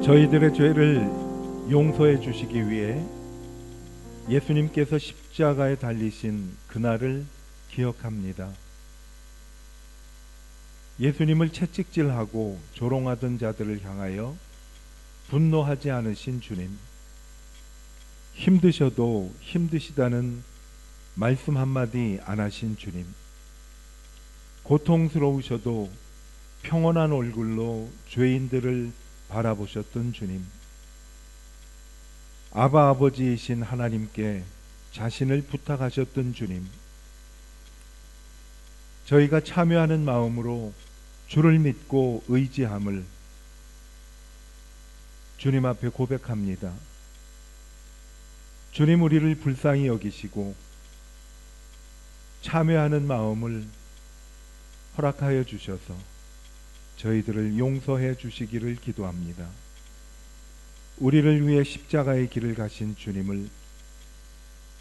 저희들의 죄를 용서해 주시기 위해 예수님께서 십자가에 달리신 그날을 기억합니다. 예수님을 채찍질하고 조롱하던 자들을 향하여 분노하지 않으신 주님, 힘드셔도 힘드시다는 말씀 한마디 안 하신 주님, 고통스러우셔도 평온한 얼굴로 죄인들을 바라보셨던 주님, 아바 아버지이신 하나님께 자신을 부탁하셨던 주님, 저희가 참여하는 마음으로 주를 믿고 의지함을 주님 앞에 고백합니다. 주님, 우리를 불쌍히 여기시고 참여하는 마음을 허락하여 주셔서 저희들을 용서해 주시기를 기도합니다. 우리를 위해 십자가의 길을 가신 주님을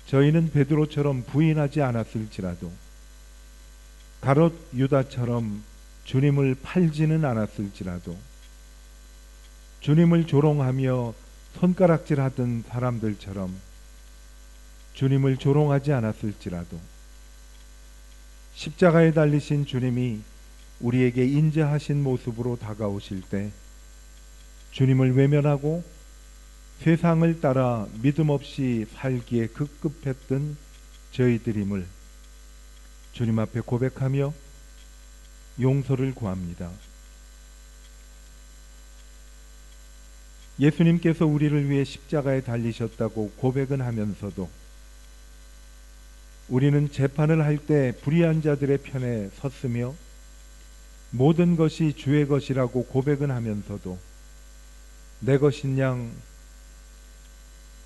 저희는 베드로처럼 부인하지 않았을지라도, 가롯 유다처럼 주님을 팔지는 않았을지라도, 주님을 조롱하며 손가락질하던 사람들처럼 주님을 조롱하지 않았을지라도, 십자가에 달리신 주님이 우리에게 인자하신 모습으로 다가오실 때 주님을 외면하고 세상을 따라 믿음 없이 살기에 급급했던 저희들임을 주님 앞에 고백하며 용서를 구합니다. 예수님께서 우리를 위해 십자가에 달리셨다고 고백은 하면서도 우리는 재판을 할 때 불의한 자들의 편에 섰으며 모든 것이 주의 것이라고 고백은 하면서도 내 것인 양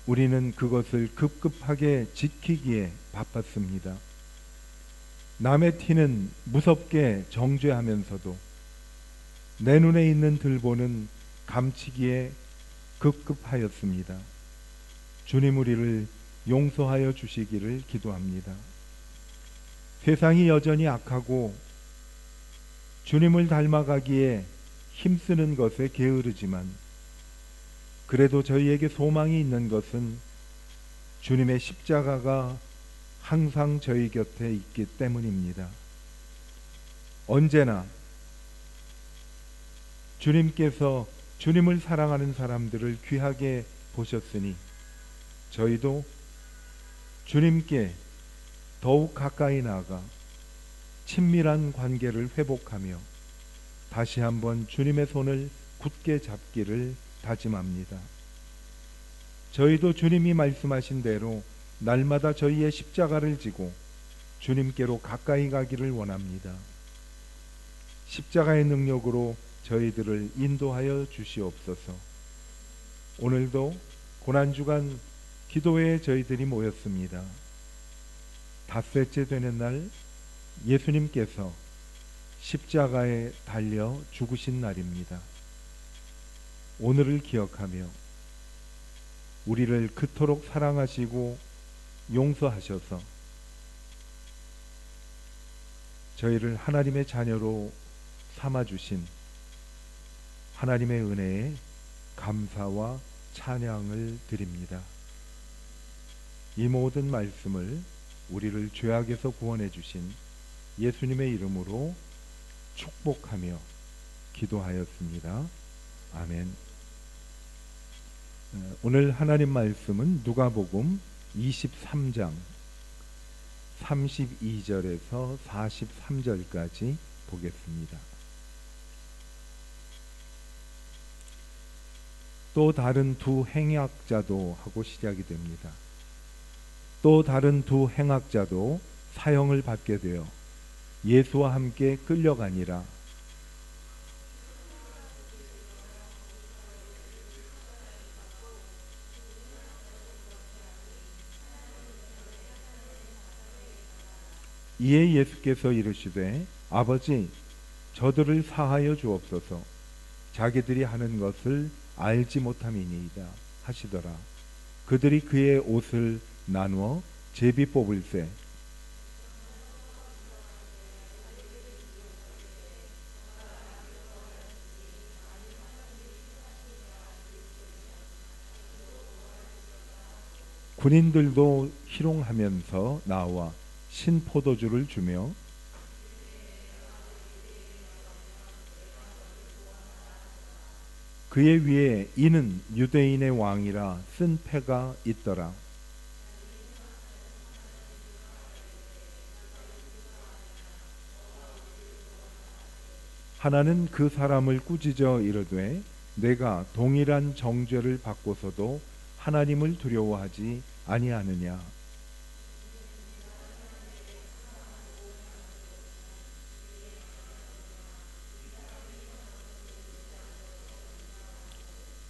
우리는 그것을 급급하게 지키기에 바빴습니다. 남의 티는 무섭게 정죄하면서도 내 눈에 있는 들보는 감추기에 급급하였습니다. 주님, 우리를 용서하여 주시기를 기도합니다. 세상이 여전히 악하고 주님을 닮아가기에 힘쓰는 것에 게으르지만 그래도 저희에게 소망이 있는 것은 주님의 십자가가 항상 저희 곁에 있기 때문입니다. 언제나 주님께서 주님을 사랑하는 사람들을 귀하게 보셨으니 저희도 주님께 더욱 가까이 나아가 친밀한 관계를 회복하며 다시 한번 주님의 손을 굳게 잡기를 다짐합니다. 저희도 주님이 말씀하신 대로 날마다 저희의 십자가를 지고 주님께로 가까이 가기를 원합니다. 십자가의 능력으로 저희들을 인도하여 주시옵소서. 오늘도 고난주간 기도회에 저희들이 모였습니다. 닷새째 되는 날 예수님께서 십자가에 달려 죽으신 날입니다. 오늘을 기억하며 우리를 그토록 사랑하시고 용서하셔서 저희를 하나님의 자녀로 삼아주신 하나님의 은혜에 감사와 찬양을 드립니다. 이 모든 말씀을 우리를 죄악에서 구원해 주신 예수님의 이름으로 축복하며 기도하였습니다. 아멘. 오늘 하나님 말씀은 누가복음 23장 32절에서 43절까지 보겠습니다. 또 다른 두 행악자도 하고 시작이 됩니다. 또 다른 두 행악자도 사형을 받게 되어 예수와 함께 끌려가니라. 이에 예수께서 이르시되 아버지, 저들을 사하여 주옵소서. 자기들이 하는 것을 알지 못함이니이다 하시더라. 그들이 그의 옷을 나누어 제비 뽑을새 군인들도 희롱하면서 나와 신포도주를 주며 그의 위에 이는 유대인의 왕이라 쓴 패가 있더라. 하나는 그 사람을 꾸짖어 이르되 내가 동일한 정죄를 받고서도 하나님을 두려워하지 아니하느냐.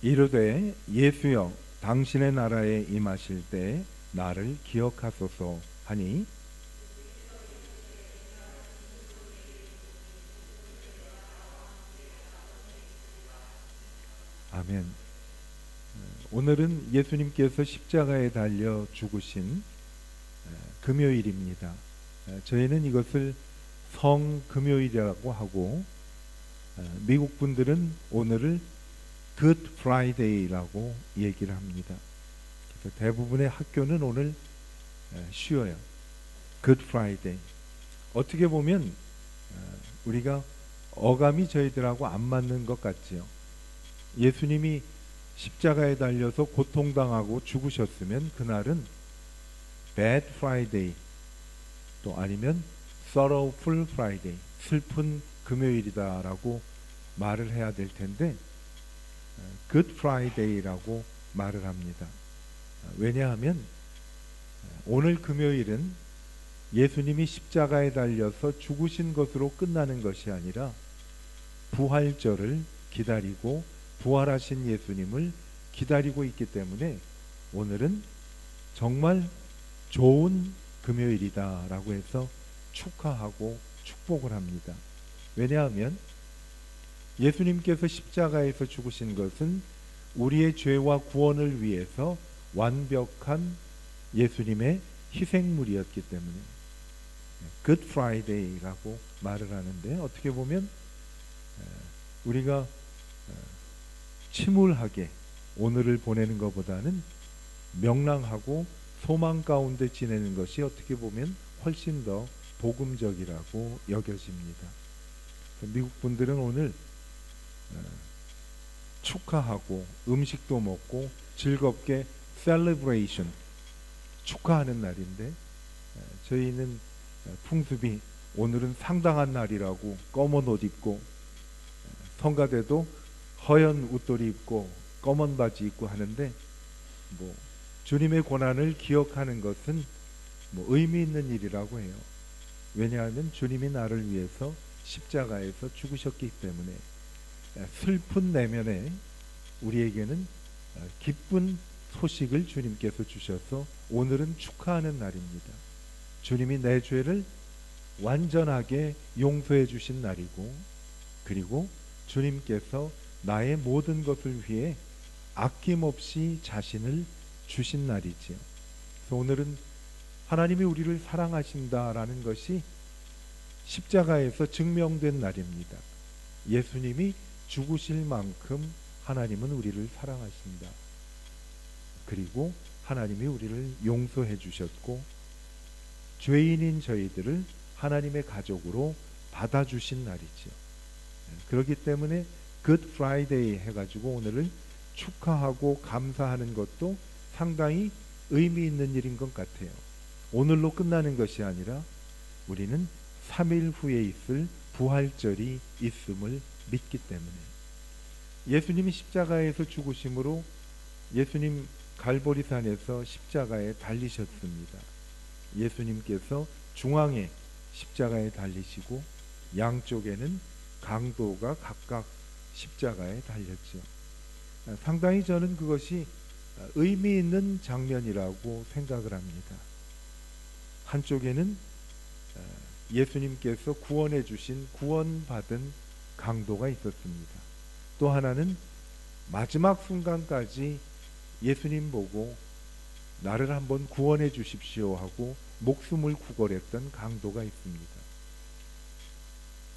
이르되 예수여 당신의 나라에 임하실 때 나를 기억하소서 하니 아멘. 오늘은 예수님께서 십자가에 달려 죽으신 금요일입니다. 저희는 이것을 성금요일이라고 하고 미국 분들은 오늘을 Good Friday라고 얘기를 합니다. 그래서 대부분의 학교는 오늘 쉬어요. Good Friday. 어떻게 보면 우리가 어감이 저희들하고 안 맞는 것 같지요. 예수님이 십자가에 달려서 고통당하고 죽으셨으면 그날은 Bad Friday 또 아니면 Sorrowful Friday 슬픈 금요일이다라고 말을 해야 될 텐데 Good Friday라고 말을 합니다. 왜냐하면 오늘 금요일은 예수님이 십자가에 달려서 죽으신 것으로 끝나는 것이 아니라 부활절을 기다리고 부활하신 예수님을 기다리고 있기 때문에 오늘은 정말 좋은 금요일이다라고 해서 축하하고 축복을 합니다. 왜냐하면 예수님께서 십자가에서 죽으신 것은 우리의 죄와 구원을 위해서 완벽한 예수님의 희생물이었기 때문에 Good Friday라고 말을 하는데 어떻게 보면 우리가 침울하게 오늘을 보내는 것보다는 명랑하고 소망 가운데 지내는 것이 어떻게 보면 훨씬 더 복음적이라고 여겨집니다. 미국 분들은 오늘 축하하고 음식도 먹고 즐겁게 셀러브레이션 축하하는 날인데 저희는 풍습이 오늘은 상당한 날이라고 검은 옷 입고 성가대도 허연 웃돌이 입고 검은 바지 입고 하는데 뭐 주님의 고난을 기억하는 것은 뭐 의미 있는 일이라고 해요. 왜냐하면 주님이 나를 위해서 십자가에서 죽으셨기 때문에 슬픈 내면에 우리에게는 기쁜 소식을 주님께서 주셔서 오늘은 축하하는 날입니다. 주님이 내 죄를 완전하게 용서해 주신 날이고 그리고 주님께서 나의 모든 것을 위해 아낌없이 자신을 주신 날이지요. 그래서 오늘은 하나님이 우리를 사랑하신다라는 것이 십자가에서 증명된 날입니다. 예수님이 죽으실 만큼 하나님은 우리를 사랑하신다. 그리고 하나님이 우리를 용서해 주셨고 죄인인 저희들을 하나님의 가족으로 받아주신 날이죠. 그렇기 때문에 Good Friday 해가지고 오늘을 축하하고 감사하는 것도 상당히 의미 있는 일인 것 같아요. 오늘로 끝나는 것이 아니라 우리는 3일 후에 있을 부활절이 있음을 믿기 때문에 예수님이 십자가에서 죽으심으로 예수님 갈보리산에서 십자가에 달리셨습니다. 예수님께서 중앙에 십자가에 달리시고 양쪽에는 강도가 각각 십자가에 달렸죠. 상당히 저는 그것이 의미 있는 장면이라고 생각을 합니다. 한쪽에는 예수님께서 구원해 주신 구원받은 강도가 있었습니다. 또 하나는 마지막 순간까지 예수님 보고 나를 한번 구원해 주십시오 하고 목숨을 구걸했던 강도가 있습니다.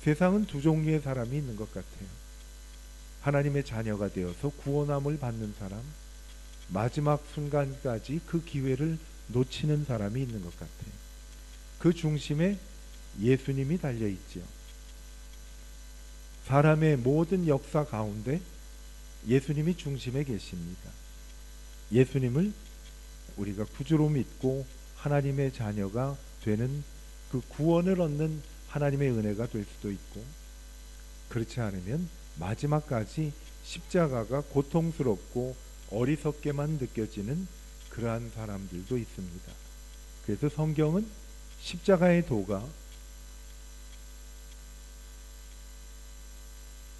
세상은 두 종류의 사람이 있는 것 같아요. 하나님의 자녀가 되어서 구원함을 받는 사람, 마지막 순간까지 그 기회를 놓치는 사람이 있는 것 같아요. 그 중심에 예수님이 달려있지요. 사람의 모든 역사 가운데 예수님이 중심에 계십니다. 예수님을 우리가 구주로 믿고 하나님의 자녀가 되는 그 구원을 얻는 하나님의 은혜가 될 수도 있고, 그렇지 않으면 마지막까지 십자가가 고통스럽고 어리석게만 느껴지는 그러한 사람들도 있습니다. 그래서 성경은 십자가의 도가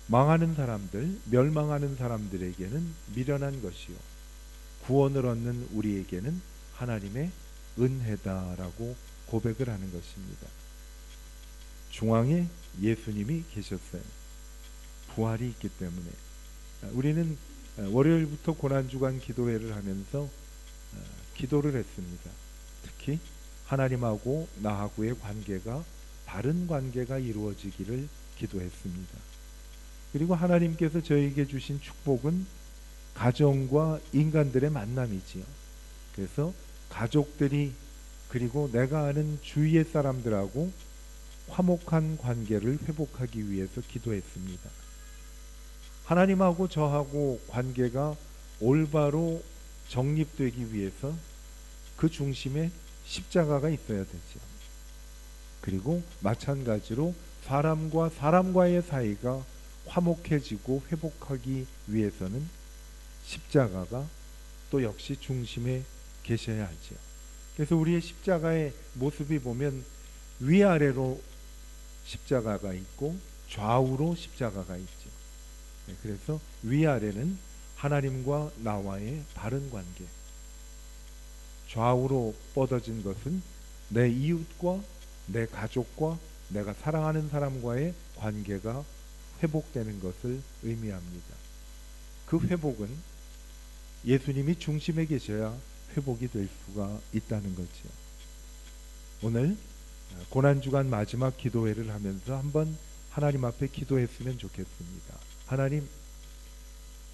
망하는 사람들, 멸망하는 사람들에게는 미련한 것이요, 구원을 얻는 우리에게는 하나님의 은혜다라고 고백을 하는 것입니다. 중앙에 예수님이 계셨어요. 부활이 있기 때문에. 우리는 월요일부터 고난주간 기도회를 하면서 기도를 했습니다. 특히 하나님하고 나하고의 관계가 바른 관계가 이루어지기를 기도했습니다. 그리고 하나님께서 저에게 주신 축복은 가정과 인간들의 만남이지요. 그래서 가족들이, 그리고 내가 아는 주위의 사람들하고 화목한 관계를 회복하기 위해서 기도했습니다. 하나님하고 저하고 관계가 올바로 정립되기 위해서 그 중심에 십자가가 있어야 되죠. 그리고 마찬가지로 사람과 사람과의 사이가 화목해지고 회복하기 위해서는 십자가가 또 역시 중심에 계셔야 하죠. 그래서 우리의 십자가의 모습이 보면 위아래로 십자가가 있고 좌우로 십자가가 있죠. 그래서 위아래는 하나님과 나와의 바른 관계, 좌우로 뻗어진 것은 내 이웃과 내 가족과 내가 사랑하는 사람과의 관계가 회복되는 것을 의미합니다. 그 회복은 예수님이 중심에 계셔야 회복이 될 수가 있다는 거죠. 오늘 고난주간 마지막 기도회를 하면서 한번 하나님 앞에 기도했으면 좋겠습니다. 하나님,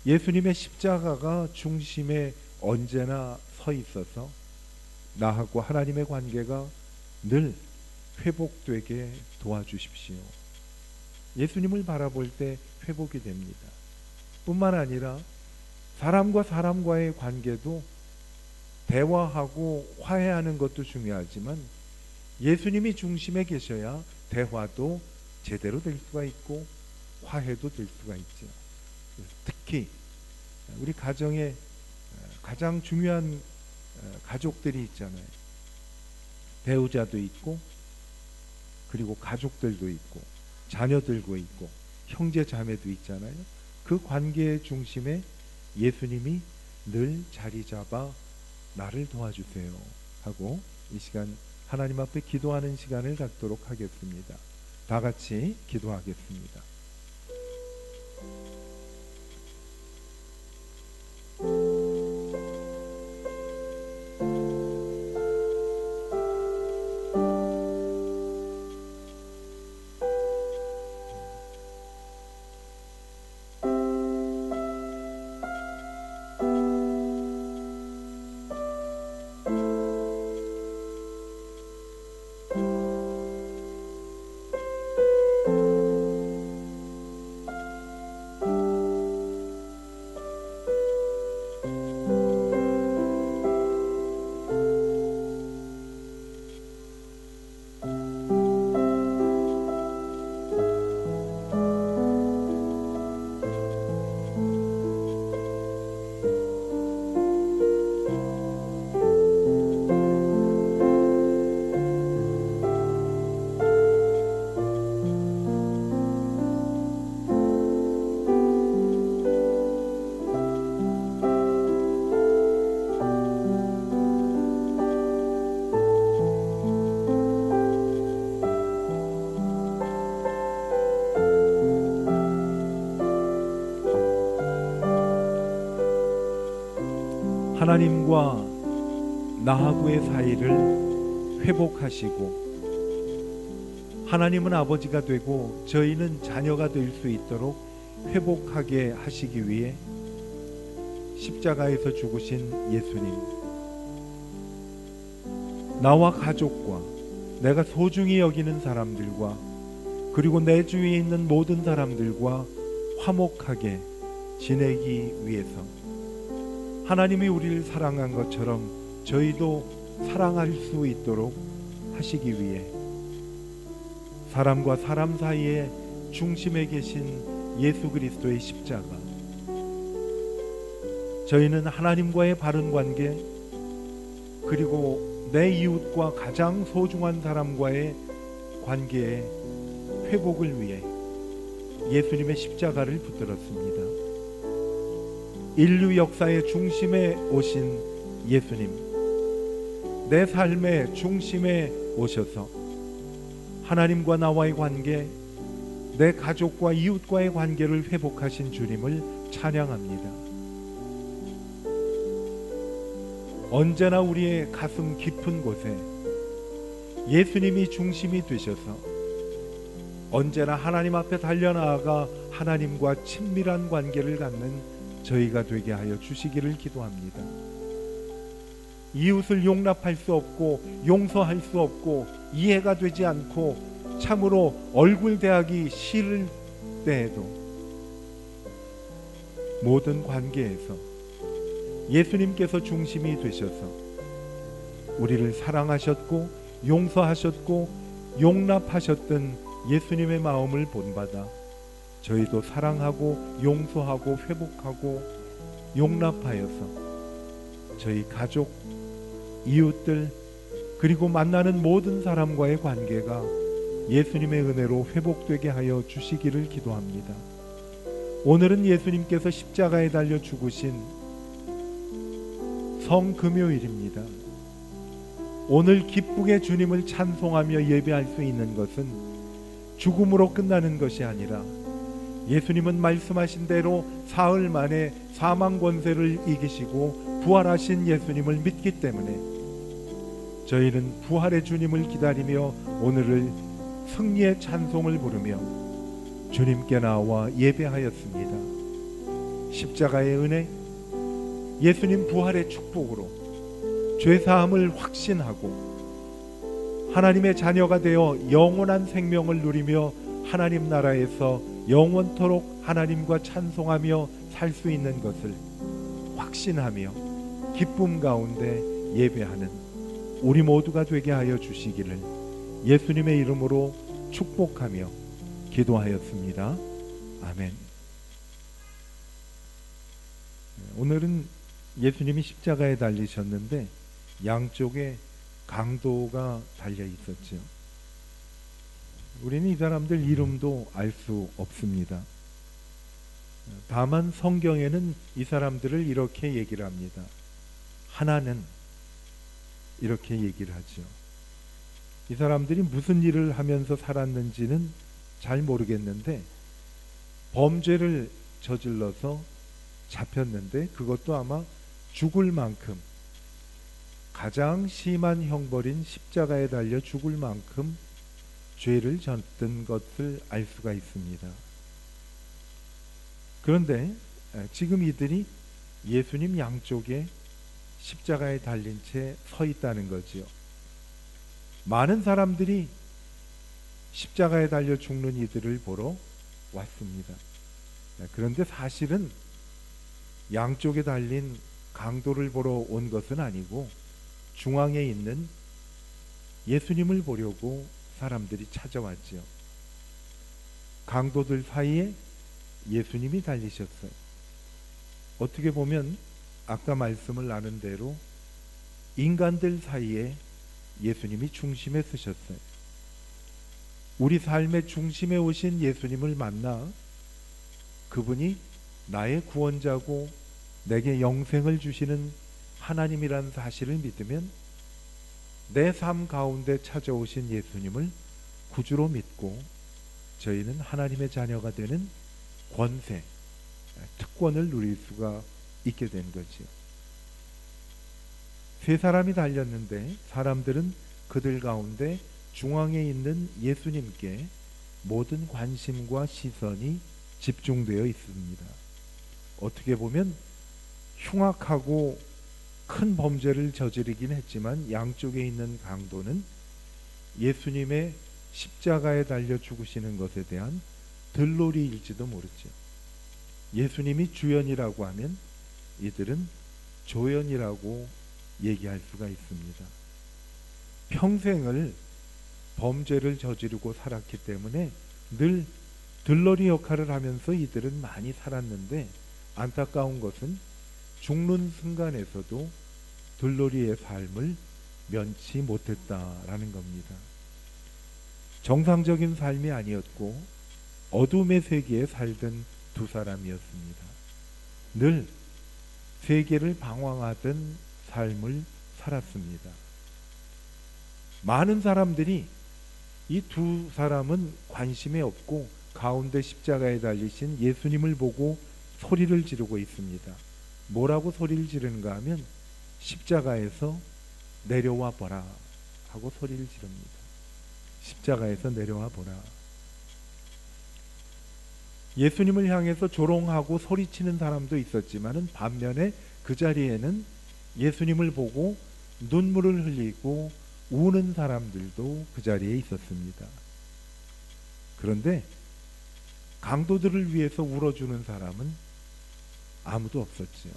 예수님의 십자가가 중심에 언제나 서 있어서 나하고 하나님의 관계가 늘 회복되게 도와주십시오. 예수님을 바라볼 때 회복이 됩니다. 뿐만 아니라 사람과 사람과의 관계도 대화하고 화해하는 것도 중요하지만 예수님이 중심에 계셔야 대화도 제대로 될 수가 있고 화해도 될 수가 있죠. 특히 우리 가정에 가장 중요한 가족들이 있잖아요. 배우자도 있고, 그리고 가족들도 있고, 자녀들도 있고, 형제 자매도 있잖아요. 그 관계의 중심에 예수님이 늘 자리 잡아 나를 도와주세요 하고 이 시간 하나님 앞에 기도하는 시간을 갖도록 하겠습니다. 다 같이 기도하겠습니다. 하나님과 나하고의 사이를 회복하시고 하나님은 아버지가 되고 저희는 자녀가 될 수 있도록 회복하게 하시기 위해 십자가에서 죽으신 예수님, 나와 가족과 내가 소중히 여기는 사람들과 그리고 내 주위에 있는 모든 사람들과 화목하게 지내기 위해서 하나님이 우리를 사랑한 것처럼 저희도 사랑할 수 있도록 하시기 위해 사람과 사람 사이의 중심에 계신 예수 그리스도의 십자가, 저희는 하나님과의 바른 관계 그리고 내 이웃과 가장 소중한 사람과의 관계의 회복을 위해 예수님의 십자가를 붙들었습니다. 인류 역사의 중심에 오신 예수님, 내 삶의 중심에 오셔서 하나님과 나와의 관계, 내 가족과 이웃과의 관계를 회복하신 주님을 찬양합니다. 언제나 우리의 가슴 깊은 곳에 예수님이 중심이 되셔서 언제나 하나님 앞에 달려나아가 하나님과 친밀한 관계를 갖는 저희가 되게 하여 주시기를 기도합니다. 이웃을 용납할 수 없고 용서할 수 없고 이해가 되지 않고 참으로 얼굴 대하기 싫을 때에도 모든 관계에서 예수님께서 중심이 되셔서 우리를 사랑하셨고 용서하셨고 용납하셨던 예수님의 마음을 본받아 저희도 사랑하고 용서하고 회복하고 용납하여서 저희 가족, 이웃들 그리고 만나는 모든 사람과의 관계가 예수님의 은혜로 회복되게 하여 주시기를 기도합니다. 오늘은 예수님께서 십자가에 달려 죽으신 성금요일입니다. 오늘 기쁘게 주님을 찬송하며 예배할 수 있는 것은 죽음으로 끝나는 것이 아니라 예수님은 말씀하신 대로 사흘 만에 사망 권세를 이기시고 부활하신 예수님을 믿기 때문에 저희는 부활의 주님을 기다리며 오늘을 승리의 찬송을 부르며 주님께 나와 예배하였습니다. 십자가의 은혜, 예수님 부활의 축복으로 죄사함을 확신하고 하나님의 자녀가 되어 영원한 생명을 누리며 하나님 나라에서 영원토록 하나님과 찬송하며 살 수 있는 것을 확신하며 기쁨 가운데 예배하는 우리 모두가 되게 하여 주시기를 예수님의 이름으로 축복하며 기도하였습니다. 아멘. 오늘은 예수님이 십자가에 달리셨는데 양쪽에 강도가 달려 있었죠. 우리는 이 사람들 이름도 알 수 없습니다. 다만 성경에는 이 사람들을 이렇게 얘기를 합니다. 하나는 이렇게 얘기를 하죠. 이 사람들이 무슨 일을 하면서 살았는지는 잘 모르겠는데 범죄를 저질러서 잡혔는데 그것도 아마 죽을 만큼 가장 심한 형벌인 십자가에 달려 죽을 만큼 죄를 졌던 것을 알 수가 있습니다. 그런데 지금 이들이 예수님 양쪽에 십자가에 달린 채 서 있다는 거지요. 많은 사람들이 십자가에 달려 죽는 이들을 보러 왔습니다. 그런데 사실은 양쪽에 달린 강도를 보러 온 것은 아니고 중앙에 있는 예수님을 보려고 사람들이 찾아왔죠. 강도들 사이에 예수님이 달리셨어요. 어떻게 보면 아까 말씀을 나눈 대로 인간들 사이에 예수님이 중심에 서셨어요. 우리 삶의 중심에 오신 예수님을 만나 그분이 나의 구원자고 내게 영생을 주시는 하나님이라는 사실을 믿으면 내 삶 가운데 찾아오신 예수님을 구주로 믿고 저희는 하나님의 자녀가 되는 권세, 특권을 누릴 수가 있게 된 거죠. 세 사람이 달렸는데 사람들은 그들 가운데 중앙에 있는 예수님께 모든 관심과 시선이 집중되어 있습니다. 어떻게 보면 흉악하고 큰 범죄를 저지르긴 했지만 양쪽에 있는 강도는 예수님의 십자가에 달려 죽으시는 것에 대한 들놀이일지도 모르죠. 예수님이 주연이라고 하면 이들은 조연이라고 얘기할 수가 있습니다. 평생을 범죄를 저지르고 살았기 때문에 늘 들러리 역할을 하면서 이들은 많이 살았는데, 안타까운 것은 죽는 순간에서도 들러리의 삶을 면치 못했다라는 겁니다. 정상적인 삶이 아니었고 어둠의 세계에 살던 두 사람이었습니다. 늘 세계를 방황하던 삶을 살았습니다. 많은 사람들이 이 두 사람은 관심이 없고 가운데 십자가에 달리신 예수님을 보고 소리를 지르고 있습니다. 뭐라고 소리를 지르는가 하면 십자가에서 내려와 보라 하고 소리를 지릅니다. 십자가에서 내려와 보라. 예수님을 향해서 조롱하고 소리치는 사람도 있었지만은 반면에 그 자리에는 예수님을 보고 눈물을 흘리고 우는 사람들도 그 자리에 있었습니다. 그런데 강도들을 위해서 울어주는 사람은 아무도 없었지요.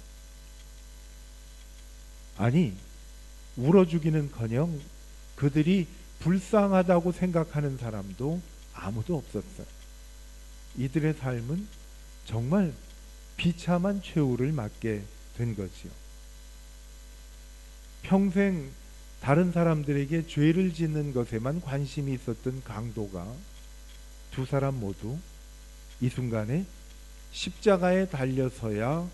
아니, 울어주기는커녕 그들이 불쌍하다고 생각하는 사람도 아무도 없었어요. 이들의 삶은 정말 비참한 최후를 맞게 된 거지요. 평생 다른 사람들에게 죄를 짓는 것에만 관심이 있었던 강도가 두 사람 모두 이 순간에 십자가에 달려서야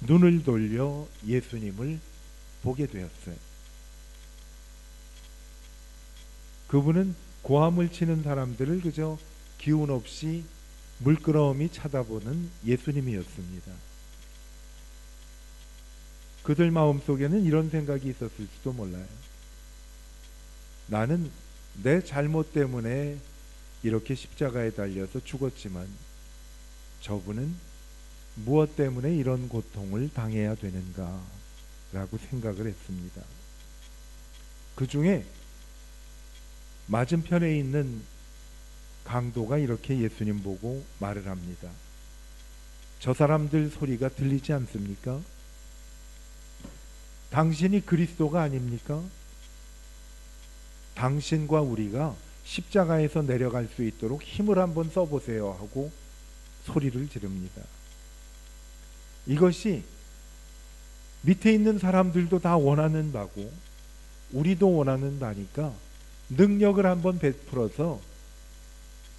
눈을 돌려 예수님을 보게 되었어요. 그분은 고함을 치는 사람들을 그저 기운 없이 물끄러미 쳐다보는 예수님이었습니다. 그들 마음속에는 이런 생각이 있었을 수도 몰라요. 나는 내 잘못 때문에 이렇게 십자가에 달려서 죽었지만 저분은 무엇 때문에 이런 고통을 당해야 되는가 라고 생각을 했습니다. 그 중에 맞은편에 있는 강도가 이렇게 예수님 보고 말을 합니다. 저 사람들 소리가 들리지 않습니까? 당신이 그리스도가 아닙니까? 당신과 우리가 십자가에서 내려갈 수 있도록 힘을 한번 써보세요 하고 소리를 지릅니다. 이것이 밑에 있는 사람들도 다 원하는 바고 우리도 원하는 바니까 능력을 한번 베풀어서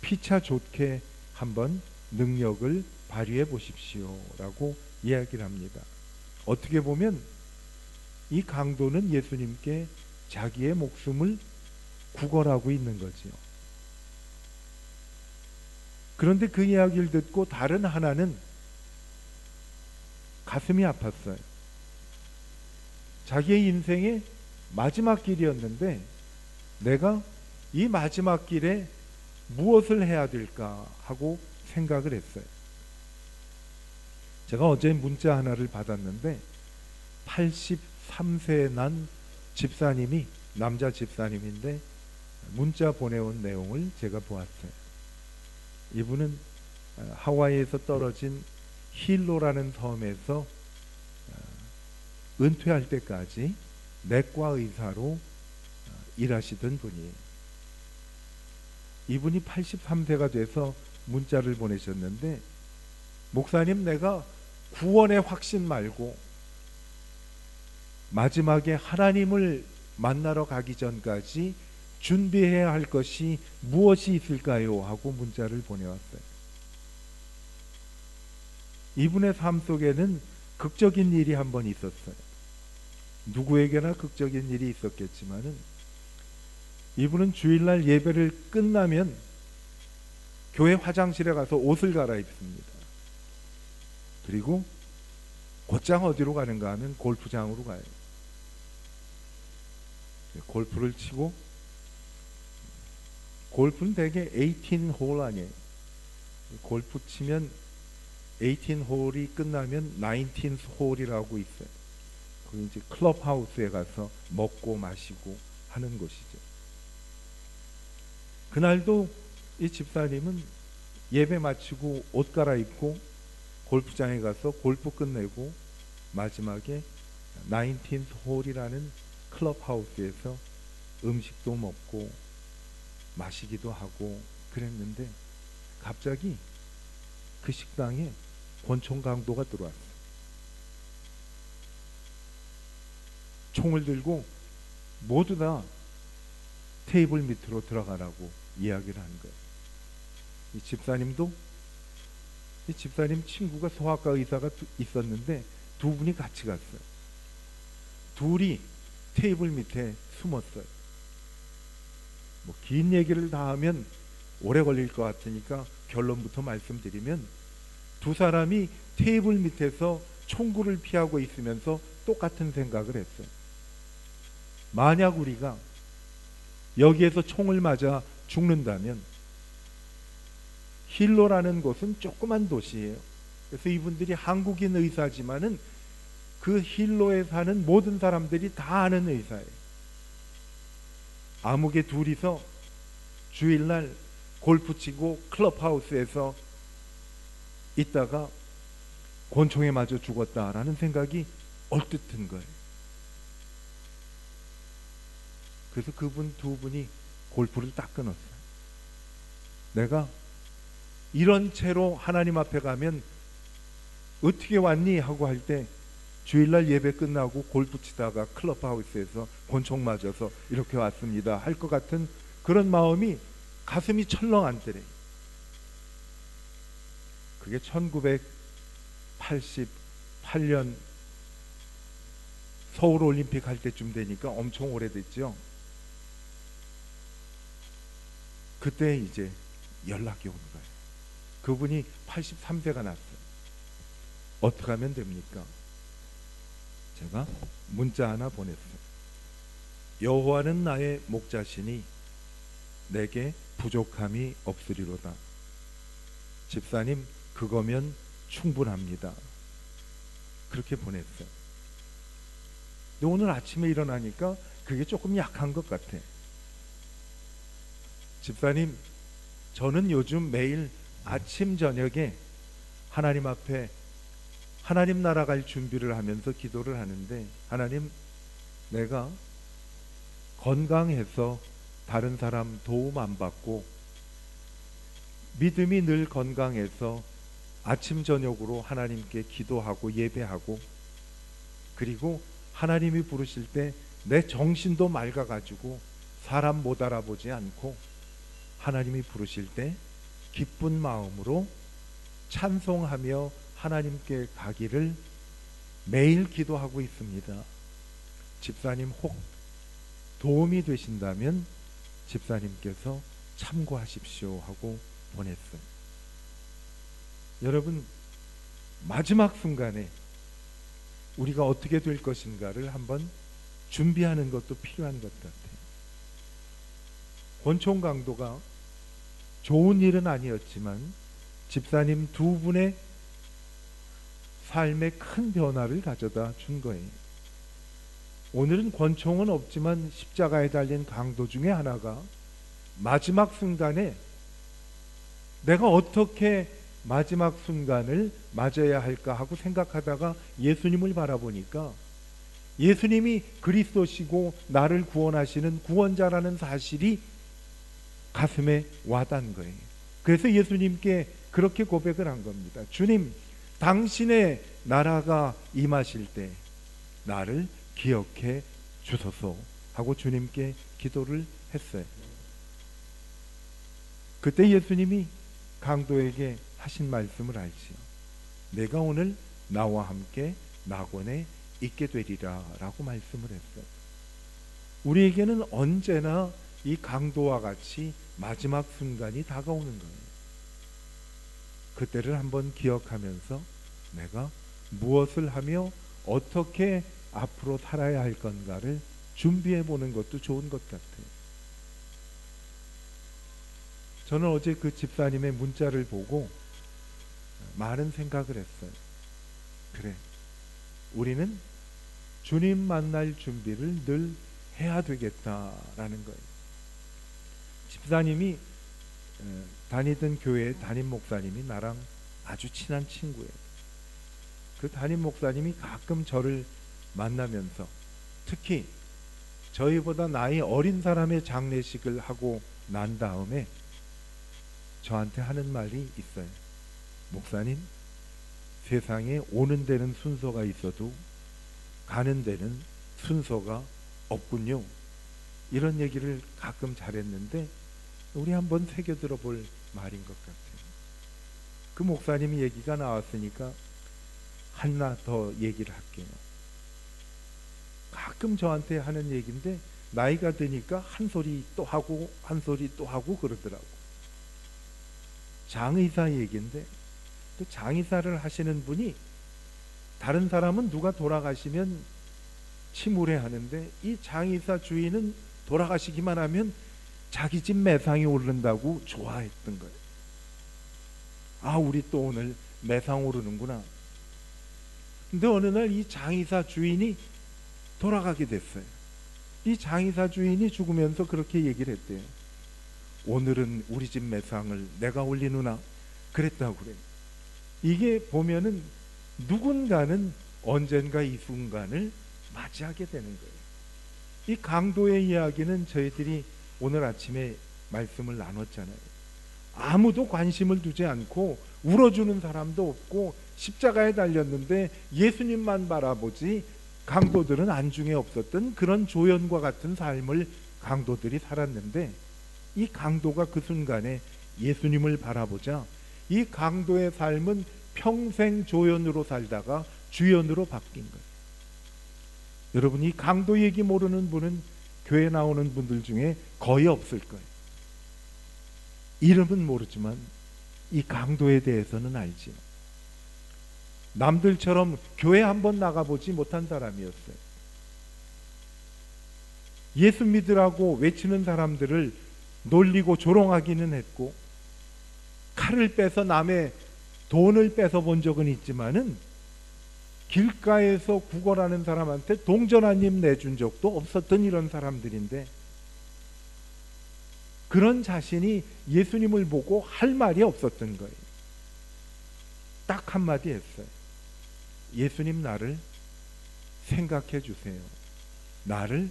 피차 좋게 한번 능력을 발휘해 보십시오 라고 이야기를 합니다. 어떻게 보면 이 강도는 예수님께 자기의 목숨을 구걸하고 있는 거지요. 그런데 그 이야기를 듣고 다른 하나는 가슴이 아팠어요. 자기의 인생의 마지막 길이었는데 내가 이 마지막 길에 무엇을 해야 될까 하고 생각을 했어요. 제가 어제 문자 하나를 받았는데 83세에 난 집사님이, 남자 집사님인데 문자 보내온 내용을 제가 보았어요. 이분은 하와이에서 떨어진 힐로라는 섬에서 은퇴할 때까지 내과 의사로 일하시던 분이에요. 이분이 83세가 돼서 문자를 보내셨는데, 목사님, 내가 구원의 확신 말고 마지막에 하나님을 만나러 가기 전까지 준비해야 할 것이 무엇이 있을까요? 하고 문자를 보내왔어요. 이분의 삶 속에는 극적인 일이 한 번 있었어요. 누구에게나 극적인 일이 있었겠지만은 이분은 주일날 예배를 끝나면 교회 화장실에 가서 옷을 갈아입습니다. 그리고 곧장 어디로 가는가 하면 골프장으로 가요. 골프를 치고, 골프는 대개 18홀 아니에요. 골프 치면 18홀이 끝나면 19th 홀이라고 있어요. 거기 이제 클럽하우스에 가서 먹고 마시고 하는 곳이죠. 그날도 이 집사님은 예배 마치고 옷 갈아입고 골프장에 가서 골프 끝내고 마지막에 19th 홀이라는 클럽하우스에서 음식도 먹고 마시기도 하고 그랬는데 갑자기 그 식당에 권총 강도가 들어왔어요. 총을 들고 모두 다 테이블 밑으로 들어가라고 이야기를 한 거예요. 이 집사님 친구가 소아과 의사가 있었는데 두 분이 같이 갔어요. 둘이 테이블 밑에 숨었어요. 뭐 긴 얘기를 다 하면 오래 걸릴 것 같으니까 결론부터 말씀드리면 두 사람이 테이블 밑에서 총구를 피하고 있으면서 똑같은 생각을 했어요. 만약 우리가 여기에서 총을 맞아 죽는다면 힐로라는 곳은 조그만 도시예요. 그래서 이분들이 한국인 의사지만은 그 힐로에 사는 모든 사람들이 다 아는 의사예요. 아무개 둘이서 주일날 골프 치고 클럽하우스에서 있다가 권총에 맞아 죽었다라는 생각이 얼뜻 든 거예요. 그래서 그분 두 분이 골프를 딱 끊었어요. 내가 이런 채로 하나님 앞에 가면 어떻게 왔니? 하고 할 때 주일날 예배 끝나고 골프 치다가 클럽하우스에서 권총 맞아서 이렇게 왔습니다 할 것 같은 그런 마음이 가슴이 철렁 앉더래. 그게 1988년 서울올림픽 할 때쯤 되니까 엄청 오래됐죠. 그때 이제 연락이 온 거예요. 그분이 83세가 났어요. 어떻게 하면 됩니까? 제가 문자 하나 보냈어요. 여호와는 나의 목자시니 내게 부족함이 없으리로다. 집사님, 그거면 충분합니다. 그렇게 보냈어요. 근데 오늘 아침에 일어나니까 그게 조금 약한 것 같아. 집사님, 저는 요즘 매일 아침 저녁에 하나님 앞에 하나님 나라 갈 준비를 하면서 기도를 하는데, 하나님, 내가 건강해서 다른 사람 도움 안 받고 믿음이 늘 건강해서 아침 저녁으로 하나님께 기도하고 예배하고, 그리고 하나님이 부르실 때 내 정신도 맑아가지고 사람 못 알아보지 않고 하나님이 부르실 때 기쁜 마음으로 찬송하며 하나님께 가기를 매일 기도하고 있습니다. 집사님 혹 도움이 되신다면 집사님께서 참고하십시오 하고 보냈어요. 여러분, 마지막 순간에 우리가 어떻게 될 것인가를 한번 준비하는 것도 필요한 것 같아요. 권총 강도가 좋은 일은 아니었지만 집사님 두 분의 삶에 큰 변화를 가져다 준 거예요. 오늘은 권총은 없지만 십자가에 달린 강도 중에 하나가 마지막 순간에 내가 어떻게 마지막 순간을 맞아야 할까 하고 생각하다가 예수님을 바라보니까 예수님이 그리스도시고 나를 구원하시는 구원자라는 사실이 가슴에 와닿은 거예요. 그래서 예수님께 그렇게 고백을 한 겁니다. 주님, 당신의 나라가 임하실 때 나를 기억해 주소서 하고 주님께 기도를 했어요. 그때 예수님이 강도에게 하신 말씀을 알지요. 내가 오늘 나와 함께 낙원에 있게 되리라 라고 말씀을 했어요. 우리에게는 언제나 이 강도와 같이 마지막 순간이 다가오는 거예요. 그때를 한번 기억하면서 내가 무엇을 하며 어떻게 앞으로 살아야 할 건가를 준비해 보는 것도 좋은 것 같아요. 저는 어제 그 집사님의 문자를 보고 많은 생각을 했어요. 그래, 우리는 주님 만날 준비를 늘 해야 되겠다라는 거예요. 집사님이 다니던 교회의 담임 목사님이 나랑 아주 친한 친구예요. 그 담임 목사님이 가끔 저를 만나면서 특히 저희보다 나이 어린 사람의 장례식을 하고 난 다음에 저한테 하는 말이 있어요. 목사님, 세상에 오는 데는 순서가 있어도 가는 데는 순서가 없군요. 이런 얘기를 가끔 잘했는데 우리 한번 새겨 들어볼 말인 것 같아요. 그 목사님 얘기가 나왔으니까 하나 더 얘기를 할게요. 가끔 저한테 하는 얘기인데 나이가 드니까 한 소리 또 하고 한 소리 또 하고 그러더라고. 장의사 얘기인데 그 장의사를 하시는 분이 다른 사람은 누가 돌아가시면 침울해 하는데 이 장의사 주인은 돌아가시기만 하면 자기 집 매상이 오른다고 좋아했던 거예요. 아, 우리 또 오늘 매상 오르는구나. 근데 어느 날 이 장의사 주인이 돌아가게 됐어요. 이 장의사 주인이 죽으면서 그렇게 얘기를 했대요. 오늘은 우리 집 매상을 내가 올리누나 그랬다고 그래요. 이게 보면은 누군가는 언젠가 이 순간을 맞이하게 되는 거예요. 이 강도의 이야기는 저희들이 오늘 아침에 말씀을 나눴잖아요. 아무도 관심을 두지 않고 울어주는 사람도 없고 십자가에 달렸는데 예수님만 바라보지 강도들은 안중에 없었던 그런 조연과 같은 삶을 강도들이 살았는데 이 강도가 그 순간에 예수님을 바라보자 이 강도의 삶은 평생 조연으로 살다가 주연으로 바뀐 거예요. 여러분, 이 강도 얘기 모르는 분은 교회 나오는 분들 중에 거의 없을 거예요. 이름은 모르지만 이 강도에 대해서는 알지요. 남들처럼 교회 한번 나가보지 못한 사람이었어요. 예수 믿으라고 외치는 사람들을 놀리고 조롱하기는 했고 칼을 빼서 남의 돈을 뺏어 본 적은 있지만은 길가에서 구걸하는 사람한테 동전 한 입 내준 적도 없었던 이런 사람들인데 그런 자신이 예수님을 보고 할 말이 없었던 거예요. 딱 한마디 했어요. 예수님, 나를 생각해 주세요. 나를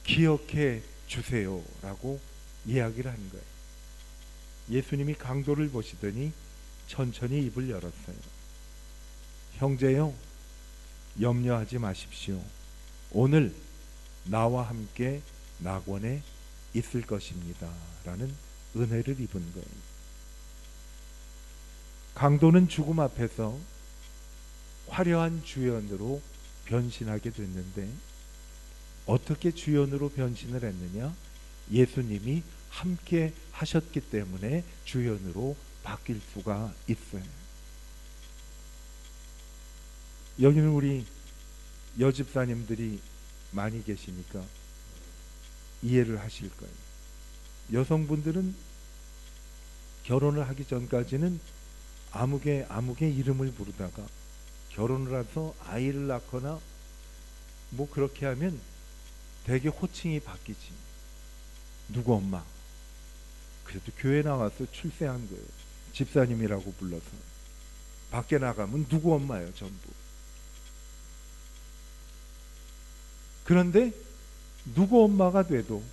기억해 주세요. 라고 이야기를 한 거예요. 예수님이 강도를 보시더니 천천히 입을 열었어요. 형제요, 염려하지 마십시오. 오늘 나와 함께 낙원에 있을 것입니다. 라는 은혜를 입은 거예요. 강도는 죽음 앞에서 화려한 주연으로 변신하게 됐는데 어떻게 주연으로 변신을 했느냐? 예수님이 함께 하셨기 때문에 주연으로 바뀔 수가 있어요. 여기는 우리 여집사님들이 많이 계시니까 이해를 하실 거예요. 여성분들은 결혼을 하기 전까지는 아무개 이름을 부르다가 결혼을 해서 아이를 낳거나 뭐 그렇게 하면 되게 호칭이 바뀌지. 누구 엄마. 그래도 교회 나와서 출세한 거예요. 집사님이라고 불러서. 밖에 나가면 누구 엄마예요, 전부. 그런데 누구 엄마가 돼도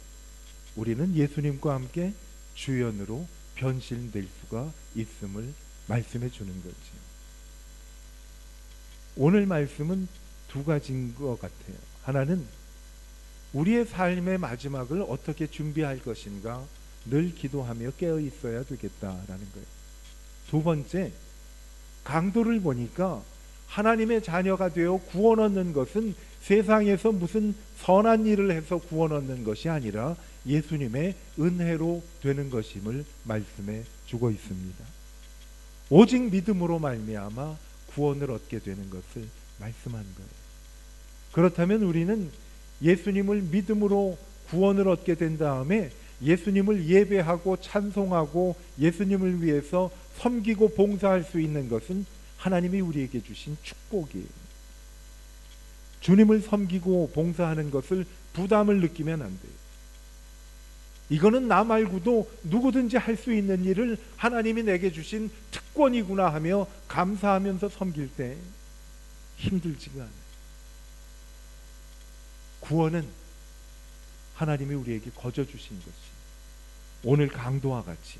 우리는 예수님과 함께 주연으로 변신될 수가 있음을 말씀해 주는 거죠. 오늘 말씀은 두 가지인 것 같아요. 하나는 우리의 삶의 마지막을 어떻게 준비할 것인가 늘 기도하며 깨어 있어야 되겠다라는 거예요. 두 번째, 강도를 보니까 하나님의 자녀가 되어 구원 얻는 것은 세상에서 무슨 선한 일을 해서 구원 얻는 것이 아니라 예수님의 은혜로 되는 것임을 말씀해 주고 있습니다. 오직 믿음으로 말미암아 구원을 얻게 되는 것을 말씀한 거예요. 그렇다면 우리는 예수님을 믿음으로 구원을 얻게 된 다음에 예수님을 예배하고 찬송하고 예수님을 위해서 섬기고 봉사할 수 있는 것은 하나님이 우리에게 주신 축복이에요. 주님을 섬기고 봉사하는 것을 부담을 느끼면 안 돼요. 이거는 나 말고도 누구든지 할 수 있는 일을 하나님이 내게 주신 특권이구나 하며 감사하면서 섬길 때 힘들지가 않아요. 구원은 하나님이 우리에게 거저 주신 것이 오늘 강도와 같이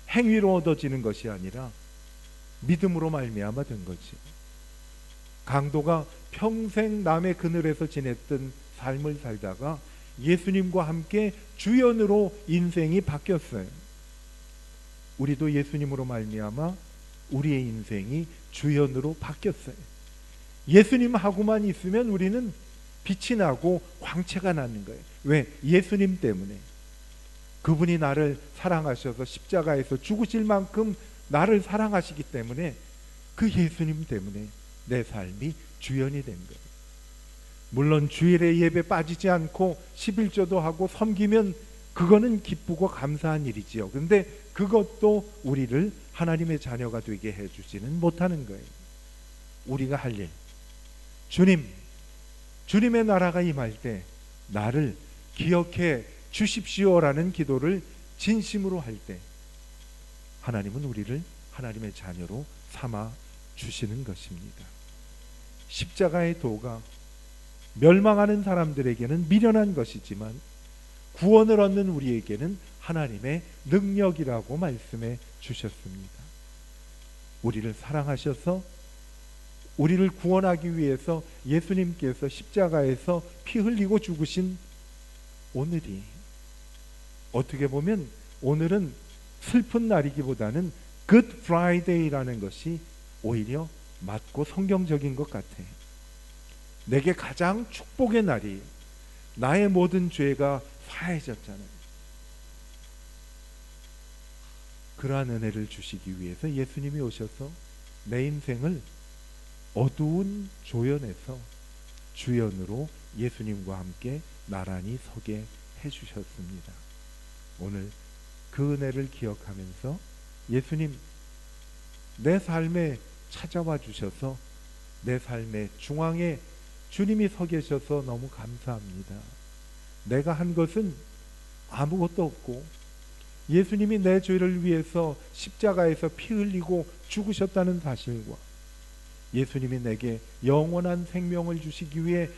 행위로 얻어지는 것이 아니라 믿음으로 말미암아 된 거지. 강도가 평생 남의 그늘에서 지냈던 삶을 살다가 예수님과 함께 주연으로 인생이 바뀌었어요. 우리도 예수님으로 말미암아 우리의 인생이 주연으로 바뀌었어요. 예수님하고만 있으면 우리는 빛이 나고 광채가 나는 거예요. 왜? 예수님 때문에. 그분이 나를 사랑하셔서 십자가에서 죽으실 만큼 나를 사랑하시기 때문에 그 예수님 때문에 내 삶이 주연이 된 거예요. 물론 주일에 예배 빠지지 않고 11조도 하고 섬기면 그거는 기쁘고 감사한 일이지요. 근데 그것도 우리를 하나님의 자녀가 되게 해주지는 못하는 거예요. 우리가 할 일, 주님의 나라가 임할 때 나를 기억해 주십시오라는 기도를 진심으로 할 때 하나님은 우리를 하나님의 자녀로 삼아 주시는 것입니다. 십자가의 도가 멸망하는 사람들에게는 미련한 것이지만 구원을 얻는 우리에게는 하나님의 능력이라고 말씀해 주셨습니다. 우리를 사랑하셔서 우리를 구원하기 위해서 예수님께서 십자가에서 피 흘리고 죽으신 오늘이, 어떻게 보면 오늘은 슬픈 날이기보다는 Good Friday라는 것이 오히려 맞고 성경적인 것 같아요. 내게 가장 축복의 날이, 나의 모든 죄가 사해졌잖아요. 그러한 은혜를 주시기 위해서 예수님이 오셔서 내 인생을 어두운 조연에서 주연으로 예수님과 함께 나란히 서게 해주셨습니다. 오늘 그 은혜를 기억하면서 예수님, 내 삶에 찾아와 주셔서 내 삶의 중앙에 주님이 서 계셔서 너무 감사합니다. 내가 한 것은 아무것도 없고 예수님이 내 죄를 위해서 십자가에서 피 흘리고 죽으셨다는 사실과 예수님이 내게 영원한 생명을 주시기 위해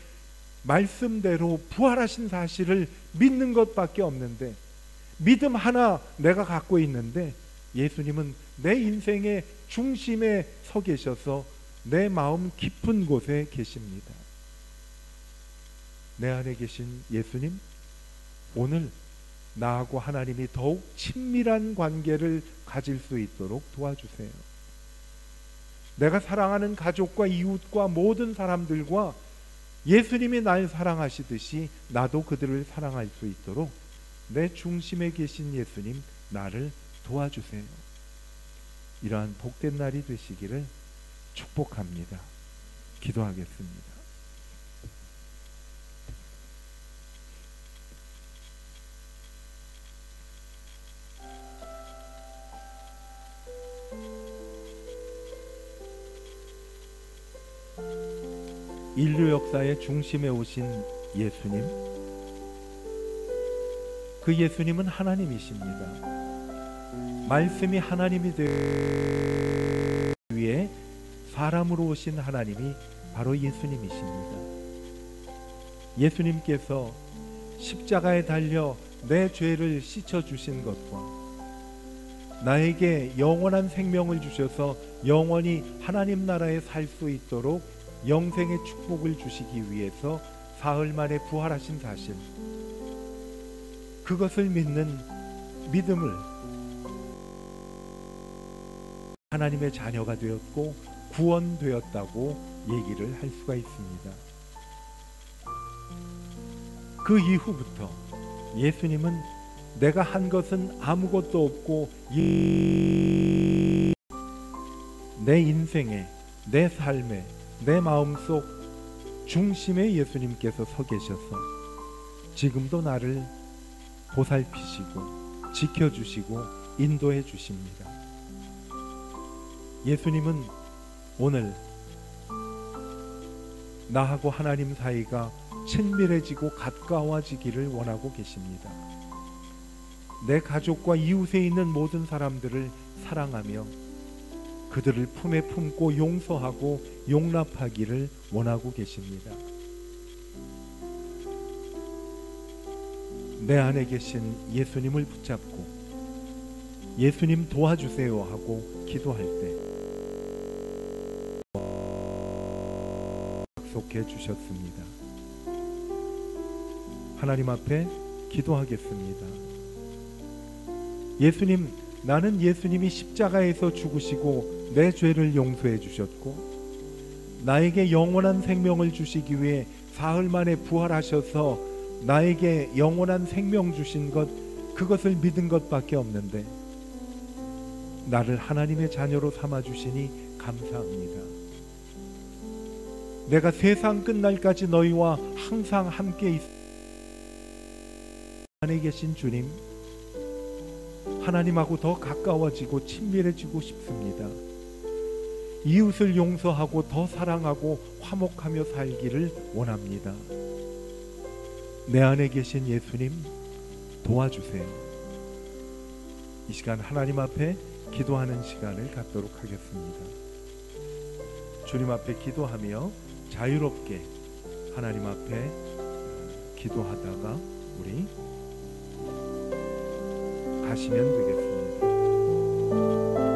말씀대로 부활하신 사실을 믿는 것밖에 없는데, 믿음 하나 내가 갖고 있는데 예수님은 내 인생의 중심에 서 계셔서 내 마음 깊은 곳에 계십니다. 내 안에 계신 예수님, 오늘 나하고 하나님이 더욱 친밀한 관계를 가질 수 있도록 도와주세요. 내가 사랑하는 가족과 이웃과 모든 사람들과 예수님이 날 사랑하시듯이 나도 그들을 사랑할 수 있도록 내 중심에 계신 예수님, 나를 도와주세요. 이러한 복된 날이 되시기를 축복합니다. 기도하겠습니다. 인류 역사의 중심에 오신 예수님, 그 예수님은 하나님이십니다. 말씀이 하나님이 되기 위해 사람으로 오신 하나님이 바로 예수님이십니다. 예수님께서 십자가에 달려 내 죄를 씻어주신 것과 나에게 영원한 생명을 주셔서 영원히 하나님 나라에 살 수 있도록 영생의 축복을 주시기 위해서 사흘 만에 부활하신 사실, 그것을 믿는 믿음을 하나님의 자녀가 되었고 구원되었다고 얘기를 할 수가 있습니다. 그 이후부터 예수님은 내가 한 것은 아무것도 없고 내 인생에, 내 삶에, 내 마음속 중심에 예수님께서 서 계셔서 지금도 나를 보살피시고 지켜주시고 인도해 주십니다. 예수님은 오늘 나하고 하나님 사이가 친밀해지고 가까워지기를 원하고 계십니다. 내 가족과 이웃에 있는 모든 사람들을 사랑하며 그들을 품에 품고 용서하고 용납하기를 원하고 계십니다. 내 안에 계신 예수님을 붙잡고 예수님 도와주세요 하고 기도할 때 약속해 주셨습니다. 하나님 앞에 기도하겠습니다. 예수님, 나는 예수님이 십자가에서 죽으시고 내 죄를 용서해 주셨고 나에게 영원한 생명을 주시기 위해 사흘 만에 부활하셔서 나에게 영원한 생명 주신 것, 그것을 믿은 것밖에 없는데 나를 하나님의 자녀로 삼아 주시니 감사합니다. 내가 세상 끝날까지 너희와 항상 함께 있 안에 계신 주님, 하나님하고 더 가까워지고 친밀해지고 싶습니다. 이웃을 용서하고 더 사랑하고 화목하며 살기를 원합니다. 내 안에 계신 예수님 도와주세요. 이 시간 하나님 앞에 기도하는 시간을 갖도록 하겠습니다. 주님 앞에 기도하며 자유롭게 하나님 앞에 기도하다가 우리 가시면 되겠습니다.